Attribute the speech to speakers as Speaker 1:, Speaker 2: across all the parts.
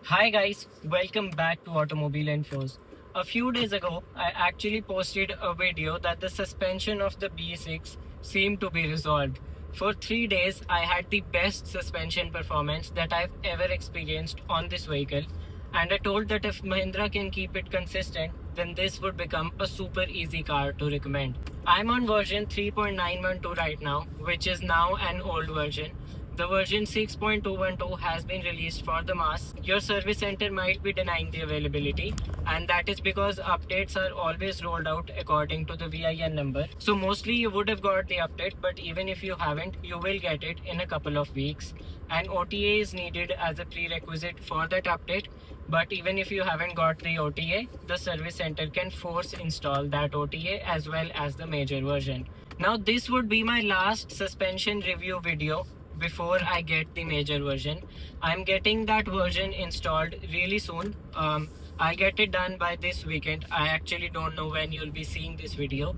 Speaker 1: Hi guys, welcome back to Automobile Infos. A few days ago, I actually posted a video that the suspension of the B6 seemed to be resolved. For 3 days, I had the best suspension performance that I've ever experienced on this vehicle, and I told that if Mahindra can keep it consistent, then this would become a super easy car to recommend. I'm on version 3.912 right now, which is now an old version. The version 6.212 has been released for the mass. Your service center might be denying the availability, and that is because updates are always rolled out according to the VIN number. So, mostly you would have got the update, but even if you haven't, you will get it in a couple of weeks. And OTA is needed as a prerequisite for that update. But even if you haven't got the OTA, the service center can force install that OTA as well as the major version. Now, this would be my last suspension review video before I get the major version. I'm getting that version installed really soon. I'll get it done by this weekend. I actually don't know when you'll be seeing this video.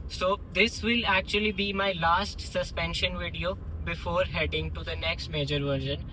Speaker 1: So this will actually be my last suspension video before heading to the next major version.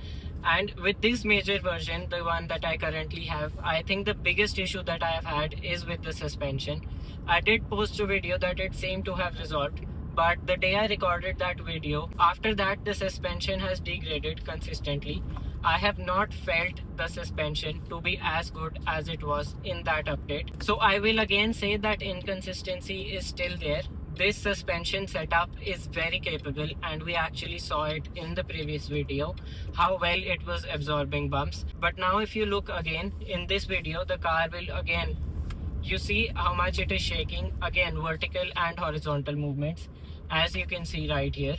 Speaker 1: And with this major version, the one that I currently have, I think the biggest issue that I have had is with the suspension. I did post a video that it seemed to have resolved, but the day I recorded that video, after that the suspension has degraded consistently. I have not felt the suspension to be as good as it was in that update. So I will again say that inconsistency is still there. This suspension setup is very capable, and we actually saw it in the previous video how well it was absorbing bumps. But now if you look again in this video, the car will again, you see how much it is shaking, again vertical and horizontal movements, as you can see right here.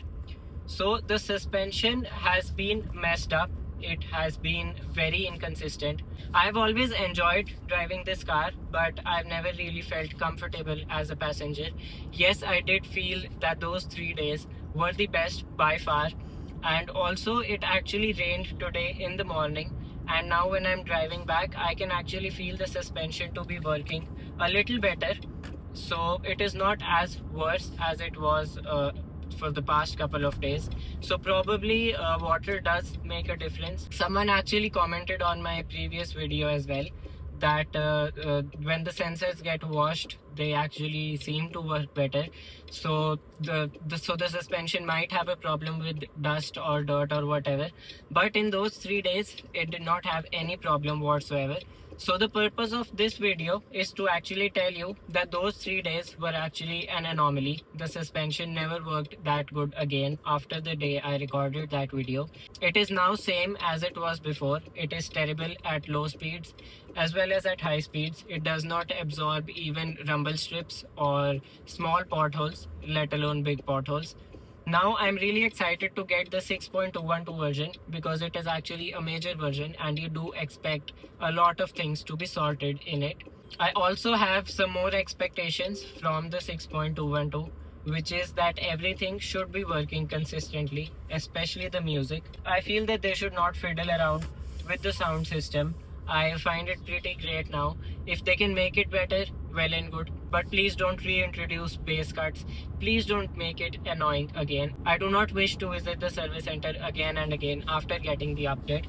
Speaker 1: So the suspension has been messed up. It has been very inconsistent. I've always enjoyed driving this car, but I've never really felt comfortable as a passenger. Yes, I did feel that those 3 days were the best by far. And also it actually rained today in the morning, and now when I'm driving back, I can actually feel the suspension to be working a little better. So it is not as worse as it was for the past couple of days. So probably water does make a difference. Someone actually commented on my previous video as well that when the sensors get washed, they actually seem to work better. So the suspension might have a problem with dust or dirt or whatever, but in those 3 days it did not have any problem whatsoever. So the purpose of this video is to actually tell you that those 3 days were actually an anomaly. The suspension never worked that good again after the day I recorded that video. It is now same as it was before. It is terrible at low speeds as well as at high speeds. It does not absorb even rumble strips or small potholes, let alone big potholes. Now I'm really excited to get the 6.212 version because it is actually a major version and you do expect a lot of things to be sorted in it. I also have some more expectations from the 6.212, which is that everything should be working consistently, especially the music. I feel that they should not fiddle around with the sound system. I find it pretty great now. If they can make it better, well and good. But please don't reintroduce bass cuts. Please don't make it annoying again. I do not wish to visit the service center again and again after getting the update.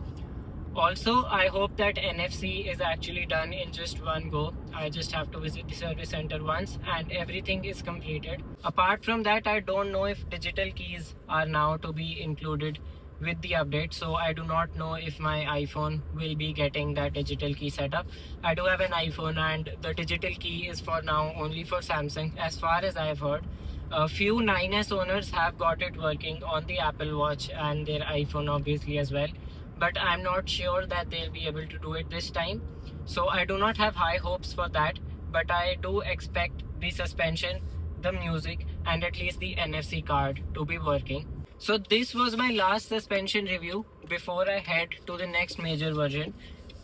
Speaker 1: Also, I hope that NFC is actually done in just one go. I just have to visit the service center once and everything is completed. Apart from that, I don't know if digital keys are now to be included with the update, so I do not know if my iPhone will be getting that digital key setup. I do have an iPhone and the digital key is for now only for Samsung as far as I have heard. A few 9S owners have got it working on the Apple Watch and their iPhone obviously as well, but I'm not sure that they'll be able to do it this time. So I do not have high hopes for that, but I do expect the suspension, the music, and at least the NFC card to be working. So this was my last suspension review before I head to the next major version.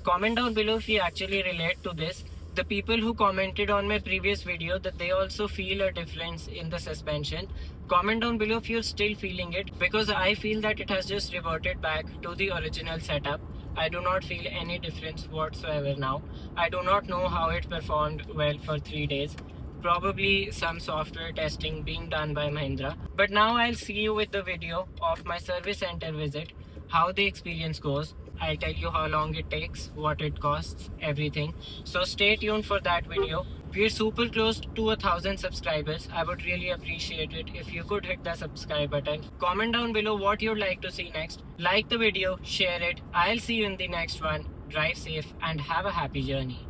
Speaker 1: Comment down below if you actually relate to this. The people who commented on my previous video that they also feel a difference in the suspension. Comment down below if you're still feeling it, because I feel that it has just reverted back to the original setup. I do not feel any difference whatsoever now. I do not know how it performed well for 3 days. Probably some software testing being done by Mahindra. But now I'll see you with the video of my service center visit, how the experience goes. I'll tell you how long it takes, what it costs, everything. So stay tuned for that video. We're super close to 1,000 subscribers. I would really appreciate it if you could hit the subscribe button. Comment down below what you'd like to see next. Like the video, share it. I'll see you in the next one. Drive safe and have a happy journey.